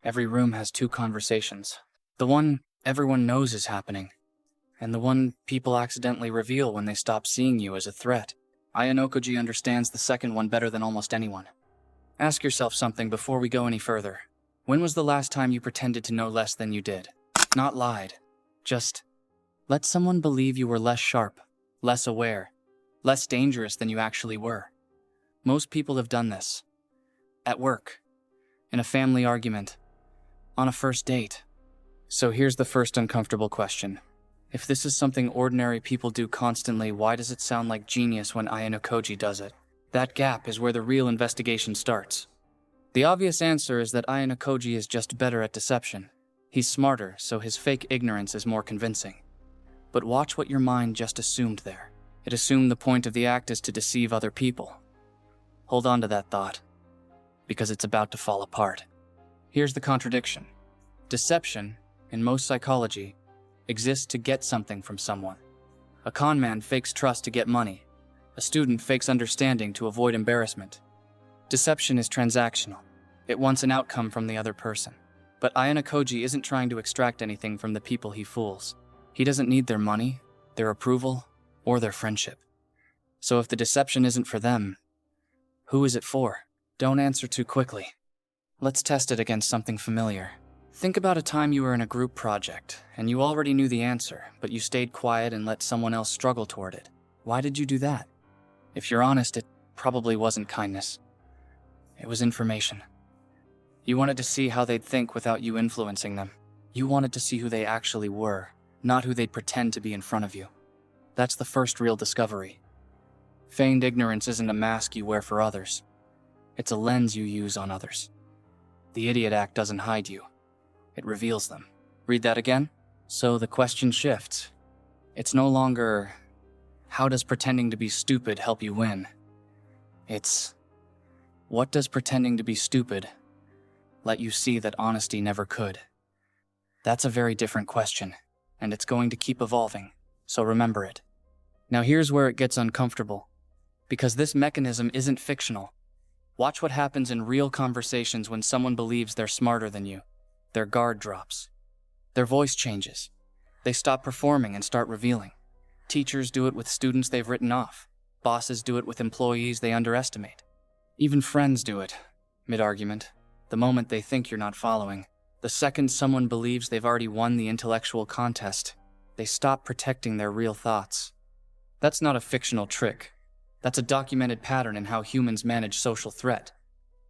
Every room has two conversations. The one everyone knows is happening, and the one people accidentally reveal when they stop seeing you as a threat. Ayanokoji understands the second one better than almost anyone. Ask yourself something before we go any further. When was the last time you pretended to know less than you did? Not lied. Just let someone believe you were less sharp, less aware, less dangerous than you actually were. Most people have done this. At work, in a family argument, on a first date. So here's the first uncomfortable question. If this is something ordinary people do constantly, why does it sound like genius when Ayanokoji does it? That gap is where the real investigation starts. The obvious answer is that Ayanokoji is just better at deception. He's smarter, so his fake ignorance is more convincing. But watch what your mind just assumed there. It assumed the point of the act is to deceive other people. Hold on to that thought, because it's about to fall apart. Here's the contradiction. Deception, in most psychology, exists to get something from someone. A con man fakes trust to get money. A student fakes understanding to avoid embarrassment. Deception is transactional. It wants an outcome from the other person. But Ayanokoji isn't trying to extract anything from the people he fools. He doesn't need their money, their approval, or their friendship. So if the deception isn't for them, who is it for? Don't answer too quickly. Let's test it against something familiar. Think about a time you were in a group project, and you already knew the answer, but you stayed quiet and let someone else struggle toward it. Why did you do that? If you're honest, it probably wasn't kindness. It was information. You wanted to see how they'd think without you influencing them. You wanted to see who they actually were, not who they'd pretend to be in front of you. That's the first real discovery. Feigned ignorance isn't a mask you wear for others. It's a lens you use on others. The idiot act doesn't hide you. It reveals them. Read that again? So the question shifts. It's no longer, how does pretending to be stupid help you win? It's, what does pretending to be stupid let you see that honesty never could? That's a very different question, and it's going to keep evolving, so remember it. Now here's where it gets uncomfortable, because this mechanism isn't fictional. Watch what happens in real conversations when someone believes they're smarter than you. Their guard drops. Their voice changes. They stop performing and start revealing. Teachers do it with students they've written off. Bosses do it with employees they underestimate. Even friends do it, mid-argument, the moment they think you're not following. The second someone believes they've already won the intellectual contest, they stop protecting their real thoughts. That's not a fictional trick. That's a documented pattern in how humans manage social threat.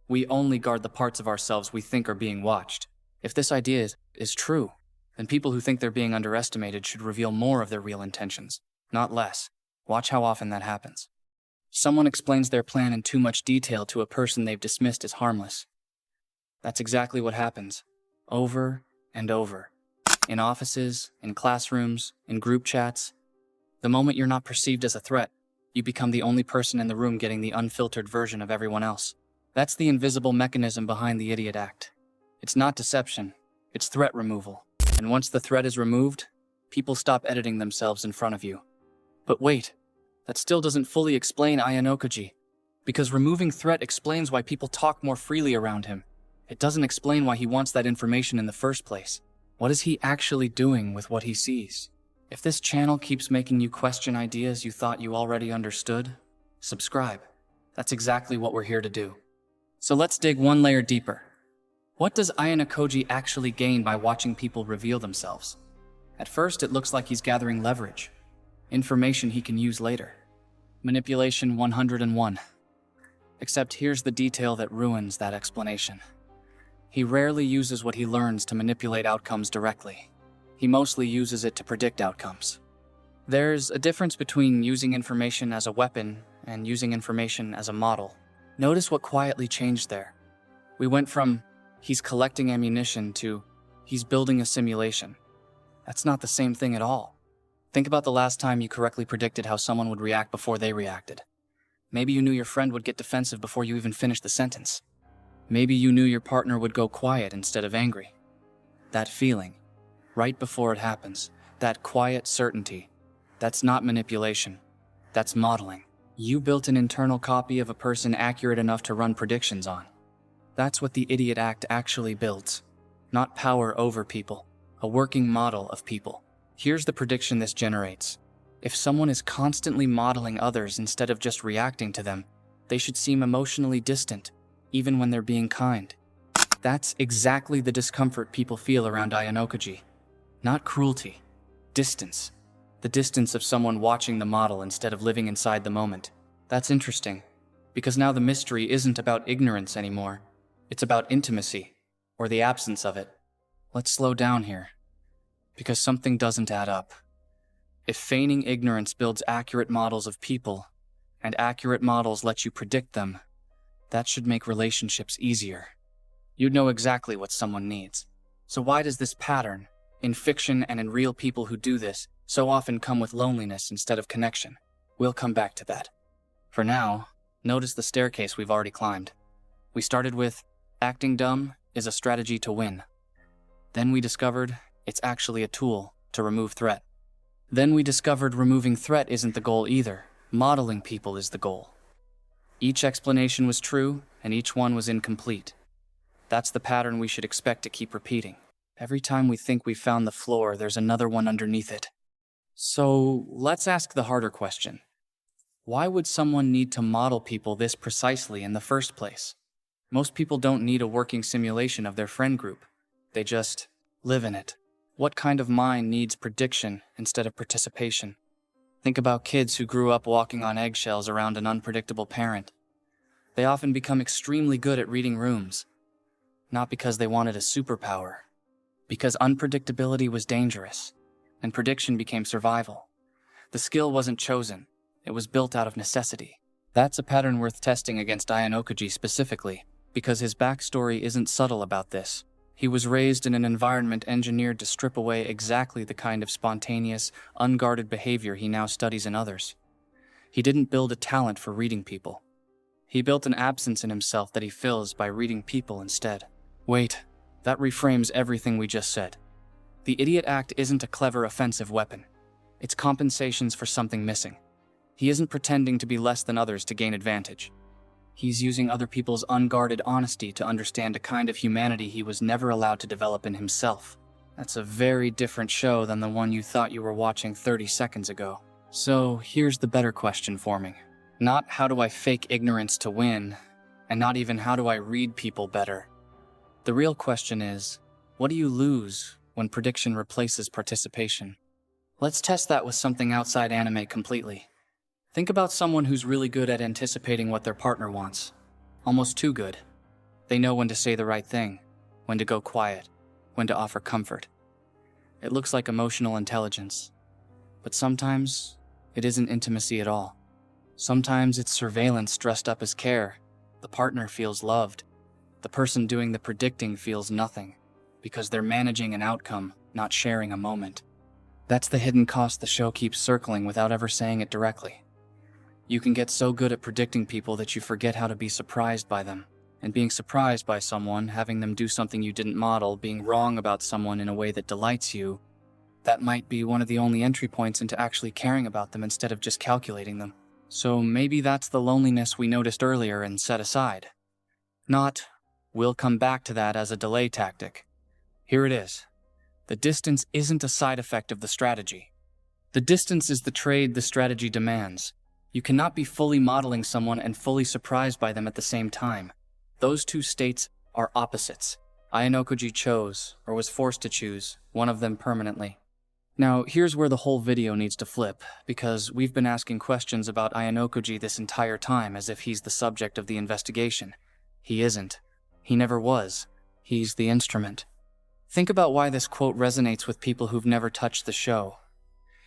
We only guard the parts of ourselves we think are being watched. If this idea is true, then people who think they're being underestimated should reveal more of their real intentions, not less. Watch how often that happens. Someone explains their plan in too much detail to a person they've dismissed as harmless. That's exactly what happens, over and over. In offices, in classrooms, in group chats. The moment you're not perceived as a threat, you become the only person in the room getting the unfiltered version of everyone else. That's the invisible mechanism behind the idiot act. It's not deception, it's threat removal. And once the threat is removed, people stop editing themselves in front of you. But wait, that still doesn't fully explain Ayanokoji, because removing threat explains why people talk more freely around him. It doesn't explain why he wants that information in the first place. What is he actually doing with what he sees? If this channel keeps making you question ideas you thought you already understood, subscribe. That's exactly what we're here to do. So let's dig one layer deeper. What does Ayanokoji actually gain by watching people reveal themselves? At first, it looks like he's gathering leverage, information he can use later. Manipulation 101. Except here's the detail that ruins that explanation. He rarely uses what he learns to manipulate outcomes directly. He mostly uses it to predict outcomes. There's a difference between using information as a weapon and using information as a model. Notice what quietly changed there. We went from, he's collecting ammunition to, he's building a simulation. That's not the same thing at all. Think about the last time you correctly predicted how someone would react before they reacted. Maybe you knew your friend would get defensive before you even finished the sentence. Maybe you knew your partner would go quiet instead of angry. That feeling, right before it happens, that quiet certainty, that's not manipulation. That's modeling. You built an internal copy of a person accurate enough to run predictions on. That's what the idiot act actually builds. not power over people, a working model of people. Here's the prediction this generates. If someone is constantly modeling others instead of just reacting to them, they should seem emotionally distant, even when they're being kind. That's exactly the discomfort people feel around Ayanokoji. Not cruelty, distance. The distance of someone watching the model instead of living inside the moment. That's interesting, because now the mystery isn't about ignorance anymore. It's about intimacy, or the absence of it. Let's slow down here, because something doesn't add up. If feigning ignorance builds accurate models of people, and accurate models let you predict them, that should make relationships easier. You'd know exactly what someone needs. So why does this pattern, in fiction and in real people who do this, so often come with loneliness instead of connection? We'll come back to that. For now, notice the staircase we've already climbed. We started with, acting dumb is a strategy to win. Then we discovered it's actually a tool to remove threat. Then we discovered removing threat isn't the goal either. Modeling people is the goal. Each explanation was true, and each one was incomplete. That's the pattern we should expect to keep repeating. Every time we think we've found the floor, there's another one underneath it. So let's ask the harder question. Why would someone need to model people this precisely in the first place? Most people don't need a working simulation of their friend group. They just live in it. What kind of mind needs prediction instead of participation? Think about kids who grew up walking on eggshells around an unpredictable parent. They often become extremely good at reading rooms. Not because they wanted a superpower, because unpredictability was dangerous, and prediction became survival. The skill wasn't chosen, it was built out of necessity. That's a pattern worth testing against Ayanokoji specifically, because his backstory isn't subtle about this. He was raised in an environment engineered to strip away exactly the kind of spontaneous, unguarded behavior he now studies in others. He didn't build a talent for reading people. He built an absence in himself that he fills by reading people instead. Wait, that reframes everything we just said. The idiot act isn't a clever offensive weapon. It's compensations for something missing. He isn't pretending to be less than others to gain advantage. He's using other people's unguarded honesty to understand a kind of humanity he was never allowed to develop in himself. That's a very different show than the one you thought you were watching 30 seconds ago. So here's the better question forming. Not how do I fake ignorance to win, and not even how do I read people better. The real question is, what do you lose when prediction replaces participation? Let's test that with something outside anime completely. Think about someone who's really good at anticipating what their partner wants. Almost too good. They know when to say the right thing, when to go quiet, when to offer comfort. It looks like emotional intelligence. But sometimes, it isn't intimacy at all. Sometimes it's surveillance dressed up as care. The partner feels loved. The person doing the predicting feels nothing, because they're managing an outcome, not sharing a moment. That's the hidden cost the show keeps circling without ever saying it directly. You can get so good at predicting people that you forget how to be surprised by them. And being surprised by someone, having them do something you didn't model, being wrong about someone in a way that delights you, that might be one of the only entry points into actually caring about them instead of just calculating them. So maybe that's the loneliness we noticed earlier and set aside. Not, we'll come back to that as a delay tactic. Here it is. The distance isn't a side effect of the strategy. The distance is the trade the strategy demands. You cannot be fully modeling someone and fully surprised by them at the same time. Those two states are opposites. Ayanokoji chose, or was forced to choose, one of them permanently. Now, here's where the whole video needs to flip, because we've been asking questions about Ayanokoji this entire time as if he's the subject of the investigation. He isn't. He never was. He's the instrument. Think about why this quote resonates with people who've never touched the show.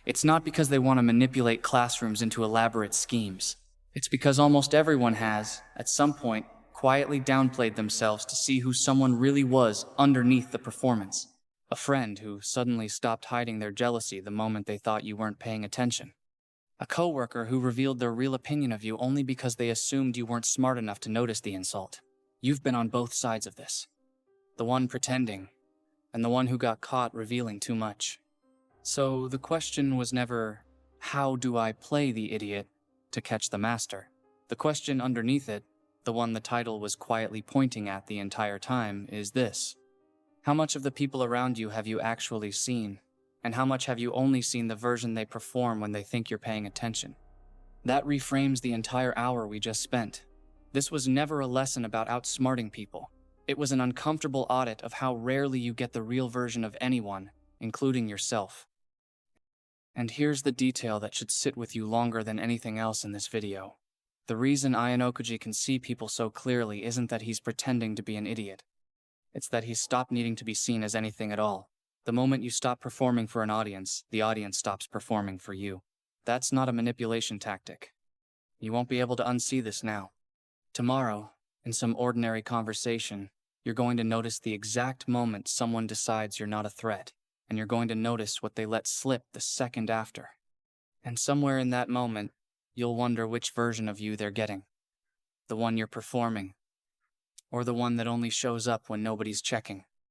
It's not because they want to manipulate classrooms into elaborate schemes. It's because almost everyone has, at some point, quietly downplayed themselves to see who someone really was underneath the performance. A friend who suddenly stopped hiding their jealousy the moment they thought you weren't paying attention. A coworker who revealed their real opinion of you only because they assumed you weren't smart enough to notice the insult. You've been on both sides of this. The one pretending, and the one who got caught revealing too much. So the question was never, how do I play the idiot to catch the master? The question underneath it, the one the title was quietly pointing at the entire time, is this. How much of the people around you have you actually seen? And how much have you only seen the version they perform when they think you're paying attention? That reframes the entire hour we just spent. This was never a lesson about outsmarting people. It was an uncomfortable audit of how rarely you get the real version of anyone, including yourself. And here's the detail that should sit with you longer than anything else in this video. The reason Ayanokoji can see people so clearly isn't that he's pretending to be an idiot. It's that he's stopped needing to be seen as anything at all. The moment you stop performing for an audience, the audience stops performing for you. That's not a manipulation tactic. You won't be able to unsee this now. Tomorrow, in some ordinary conversation, you're going to notice the exact moment someone decides you're not a threat, and you're going to notice what they let slip the second after. And somewhere in that moment, you'll wonder which version of you they're getting. The one you're performing, or the one that only shows up when nobody's checking.